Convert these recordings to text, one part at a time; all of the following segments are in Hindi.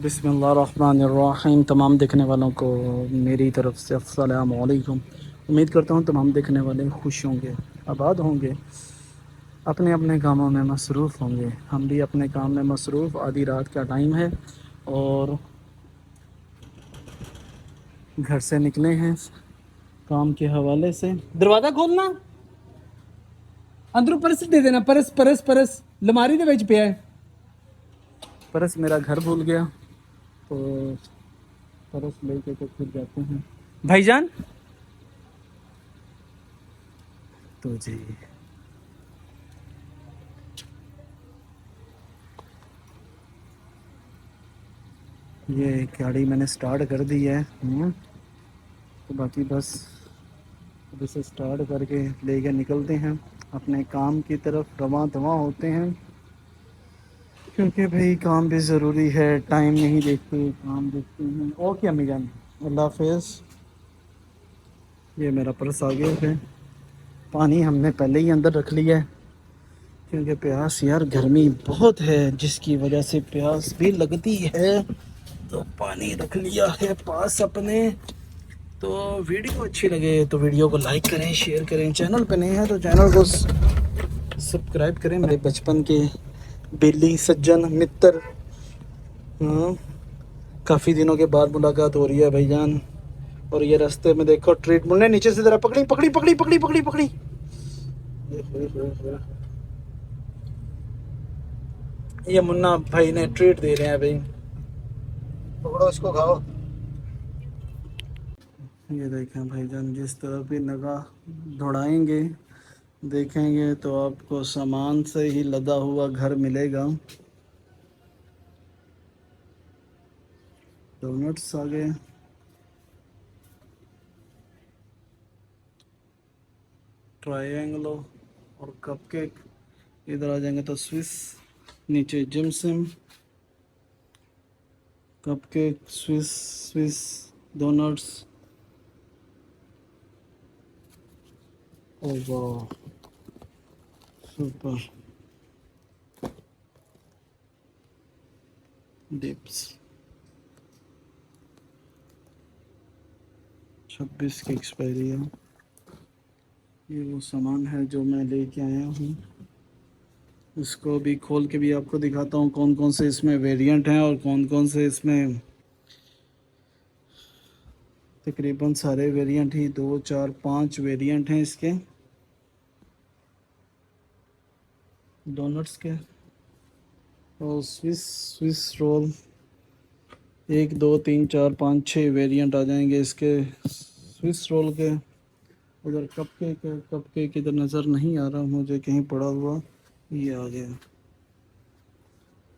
बिस्मिल्लाहिर्रहमानिर्रहीम। तमाम देखने वालों को मेरी तरफ़ से अस्सलाम वालेकुम। उम्मीद करता हूँ तमाम देखने वाले खुश होंगे, आबाद होंगे, अपने अपने कामों में मसरूफ़ होंगे। हम भी अपने काम में मसरूफ़, आधी रात का टाइम है और घर से निकले हैं काम के हवाले से। दरवाज़ा खोलना, अंदरों परस दे देना। परस परस परस लमारी दे विच पिया है। परस मेरा घर भूल गया तो परस लेके तो फिर जाते हैं भाईजान। तो जी ये गाड़ी मैंने स्टार्ट कर दी है। तो बाकी बस अब इसे स्टार्ट करके लेके निकलते हैं अपने काम की तरफ, रवां दवां होते हैं, क्योंकि भाई काम भी ज़रूरी है। टाइम नहीं देखते, काम देखते हैं। ओके अम्मी जान, अल्लाह हाफिज़। ये मेरा पर्स आ गया है। पानी हमने पहले ही अंदर रख लिया है क्योंकि प्यास यार गर्मी बहुत है, जिसकी वजह से प्यास भी लगती है। तो पानी रख लिया है पास अपने। तो वीडियो अच्छी लगे तो वीडियो को लाइक करें, शेयर करें। चैनल पे नए हैं तो चैनल को सब्सक्राइब करें। मेरे बचपन के बेली सज्जन मित्र, हाँ, काफ़ी दिनों के बाद मुलाकात हो रही है भाईजान। और ये रास्ते में देखो ट्रीट मुन्ने नीचे से ज़रा पकड़ी पकड़ी पकड़ी पकड़ी पकड़ी पकड़ी। ये मुन्ना भाई ने ट्रीट दे रहे हैं भाई, पकड़ो इसको खाओ। ये देखें भाईजान, जिस तरह भी निगाह दौड़ाएंगे देखेंगे तो आपको सामान से ही लदा हुआ घर मिलेगा। डोनट्स आ गए, ट्रायंगलो और कपकेक। इधर आ जाएंगे तो स्विस, नीचे जिम सिम, कपकेक, स्विस स्विस डोनट्स। ओ वाह, सुपर डिप्स। 26 की एक्सपायरी है। ये वो सामान है जो मैं लेके आया हूँ। इसको भी खोल के भी आपको दिखाता हूँ कौन कौन से इसमें वेरिएंट हैं और कौन कौन से इसमें। तकरीबन सारे वेरिएंट ही 2 4 5 वेरिएंट हैं इसके डोनट्स के। और स्विस स्विस रोल 1 2 3 4 5 6 वेरिएंट आ जाएंगे इसके स्विस रोल के। उधर कपकेक है, कपकेक इधर नज़र नहीं आ रहा मुझे, कहीं पड़ा हुआ। ये आ गया।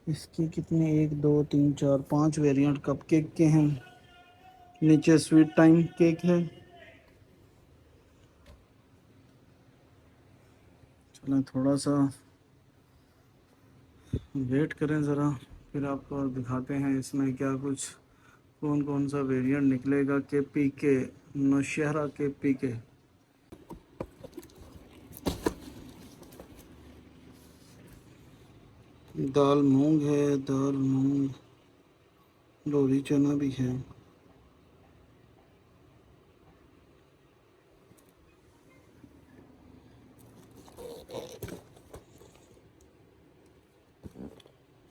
इसकी कितने 1 2 3 4 5 वेरिएंट कपकेक के हैं। नीचे स्वीट टाइम केक है। चलें थोड़ा सा वेट करें ज़रा, फिर आपको दिखाते हैं इसमें क्या कुछ कौन कौन सा वेरिएंट निकलेगा। के पी के नौशहरा के पी के। दाल मूंग है, दाल मूंग, लोरी चना भी है।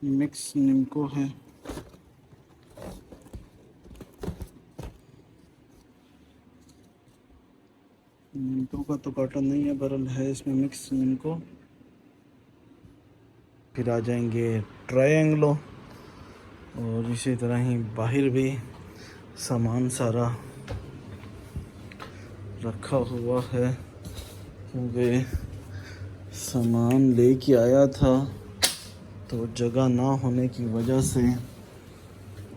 मिक्स निम्को है। निम्को का तो कार्टन नहीं है, बरल है इसमें मिक्स निम्को। फिर आ जाएंगे ट्रायंगलो। और इसी तरह ही बाहर भी सामान सारा रखा हुआ है, क्योंकि सामान लेके आया था तो जगह ना होने की वजह से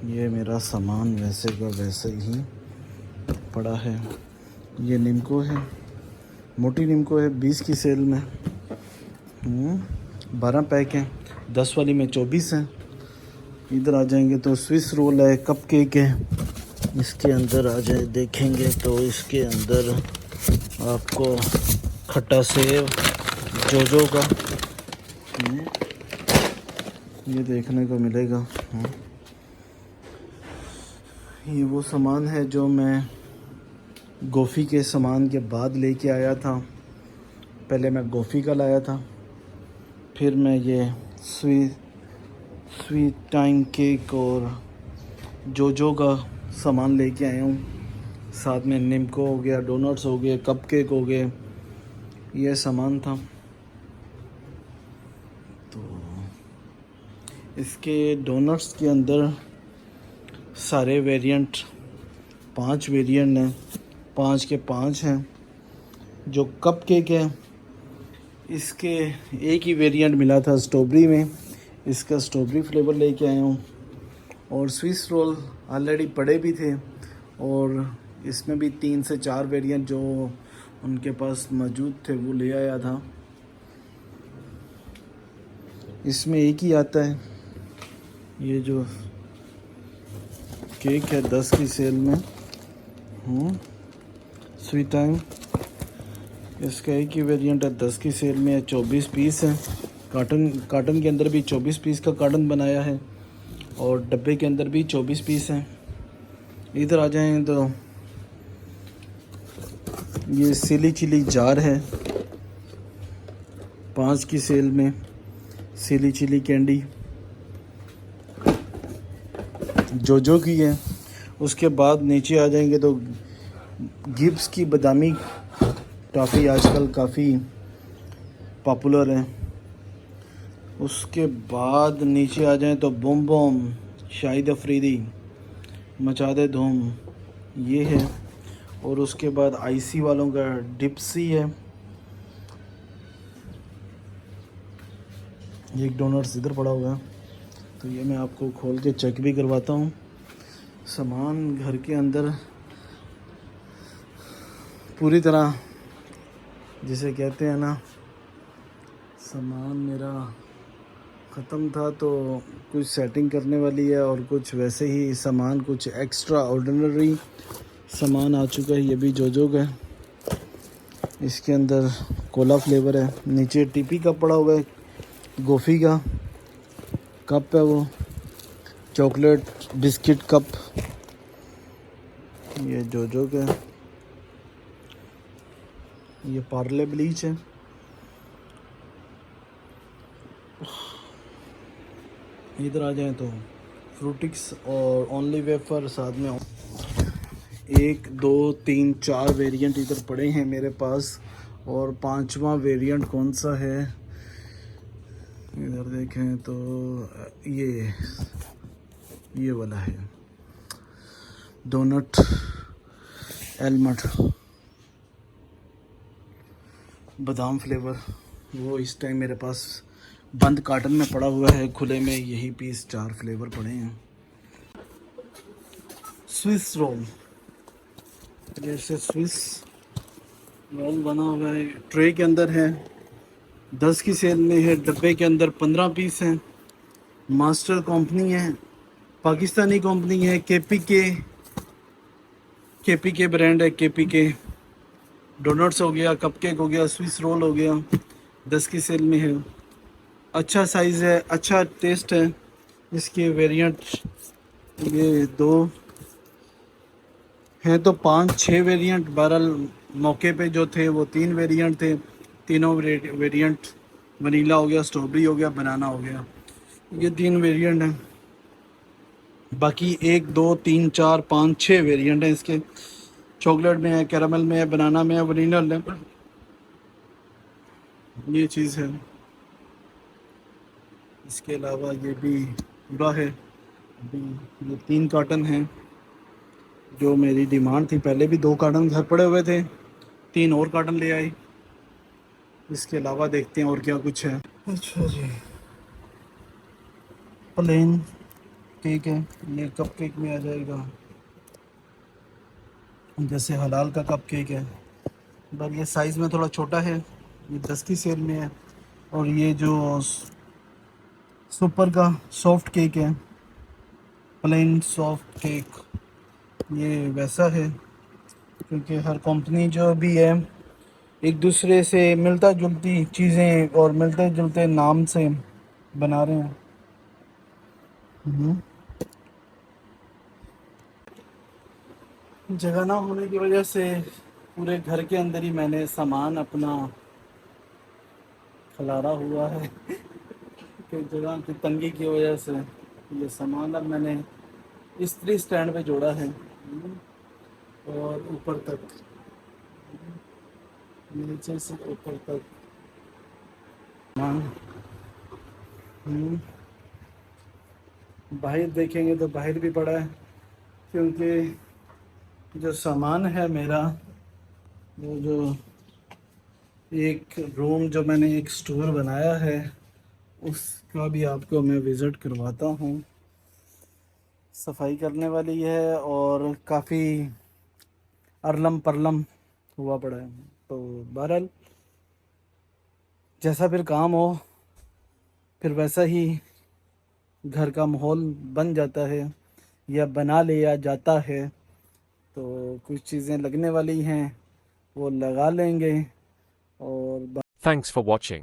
ये मेरा सामान वैसे का वैसे ही पड़ा है। ये निम्को है, मोटी निम्को है, 20 की सेल में। 12 पैक हैं, 10 वाली में 24 हैं। इधर आ जाएंगे तो स्विस रोल है, कपकेक है। इसके अंदर आ जाए देखेंगे तो इसके अंदर आपको खट्टा सेव जोजो का ये देखने को मिलेगा। ये वो सामान है जो मैं गोफ़ी के सामान के बाद लेके आया था। पहले मैं गोफ़ी का लाया था, फिर मैं ये स्वीट टाइम केक और जो का सामान लेके आया हूँ। साथ में निम्को हो गया, डोनट्स हो गए, कप केक हो गए, ये सामान था। तो इसके डोनट्स के अंदर सारे वेरिएंट 5 वेरिएंट हैं, 5 के 5 हैं। जो कप केक है इसके एक ही वेरिएंट मिला था स्ट्रॉबेरी में, इसका स्ट्रॉबेरी फ्लेवर लेके आया हूँ। और स्विस रोल ऑलरेडी पड़े भी थे और इसमें भी 3 से 4 वेरिएंट जो उनके पास मौजूद थे वो ले आया था। इसमें एक ही आता है। ये जो केक है 10 की सेल में स्वीट टाइम, इसका एक ही वेरिएंट है, 10 की सेल में है, 24 पीस है। कार्टन के अंदर भी 24 पीस का कार्टन बनाया है और डब्बे के अंदर भी 24 पीस हैं। इधर आ जाएं तो ये सिली चिली जार है 5 की सेल में, सिली चिली कैंडी जो की है। उसके बाद नीचे आ जाएंगे तो गिब्स की बादामी टॉफ़ी आजकल काफ़ी पॉपुलर है। उसके बाद नीचे आ जाएं तो बूम बूम शाहिद अफरीदी मचा दे धूम, ये है। और उसके बाद आईसी वालों का डिप्सी है। एक डोनट्स इधर पड़ा हुआ है, तो ये मैं आपको खोल के चेक भी करवाता हूँ। सामान घर के अंदर पूरी तरह, जिसे कहते हैं ना, सामान मेरा ख़त्म था तो कुछ सेटिंग करने वाली है और कुछ वैसे ही सामान, कुछ एक्स्ट्रा ऑर्डिनरी सामान आ चुका है। ये भी जो का है, इसके अंदर कोला फ्लेवर है। नीचे टीपी कप पड़ा हुआ है, गोफ़ी का कप है, वो चॉकलेट बिस्किट कप, ये जो का है। ये पार्ले ब्लीच है। इधर आ जाएं तो फ्रूटिक्स और ओनली वेफर, साथ में 1 2 3 4 वेरिएंट इधर पड़े हैं मेरे पास। और 5वां वेरिएंट कौन सा है इधर देखें तो ये वाला है, डोनट एलमंड बादाम फ्लेवर। वो इस टाइम मेरे पास बंद कार्टन में पड़ा हुआ है, खुले में यही पीस 4 फ्लेवर पड़े हैं। स्विस रोल, जैसे स्विस रोल बना हुआ है, ट्रे के अंदर है, 10 की सेल में है, डब्बे के अंदर 15 पीस हैं। मास्टर कंपनी है, पाकिस्तानी कंपनी है, केपीके ब्रांड है। केपीके डोनट्स हो गया, कपकेक हो गया, स्विस रोल हो गया, 10 की सेल में है। अच्छा साइज़ है, अच्छा टेस्ट है। इसके वेरिएंट ये 2 हैं तो 5-6 वेरिएंट, बहरहाल मौके पे जो थे वो 3 वेरिएंट थे। तीनों वेरिएंट, वनीला हो गया, स्ट्रॉबेरी हो गया, बनाना हो गया, ये 3 वेरिएंट हैं। बाकी 1 2 3 4 5 6 वेरिएंट हैं इसके। चॉकलेट में है, कैरामल में है, बनाना में है, वनीला में, ये चीज़ है। इसके अलावा ये भी पूरा है। ये 3 कार्टन हैं जो मेरी डिमांड थी। पहले भी 2 कार्टन घर पड़े हुए थे, 3 और कार्टन ले आई। इसके अलावा देखते हैं और क्या कुछ है। अच्छा जी, प्लेन केक है, ये कप केक में आ जाएगा, जैसे हलाल का कप केक है, पर ये साइज़ में थोड़ा छोटा है, ये 10 की सेल में है। और ये जो सुपर का सॉफ्ट केक है, प्लेन सॉफ्ट केक, ये वैसा है, क्योंकि हर कंपनी जो भी है एक दूसरे से मिलता जुलती चीज़ें और मिलते जुलते नाम से बना रहे हैं। जगह ना होने की वजह से पूरे घर के अंदर ही मैंने सामान अपना खलारा हुआ है कि जगह की तंगी की वजह से ये सामान अब मैंने इस्त्री स्टैंड पे जोड़ा है। और ऊपर तक, नीचे से ऊपर तक सामान। हम्म, बाहर देखेंगे तो बाहर भी पड़ा है, क्योंकि जो सामान है मेरा, वो जो एक रूम जो मैंने एक स्टोर बनाया है, उसका भी आपको मैं विज़िट करवाता हूँ। सफाई करने वाली है और काफ़ी अरलम परलम हुआ पड़ा है। तो बहरहाल जैसा फिर काम हो, फिर वैसा ही घर का माहौल बन जाता है या बना लिया जाता है। तो कुछ चीज़ें लगने वाली हैं, वो लगा लेंगे। और Thanks for watching.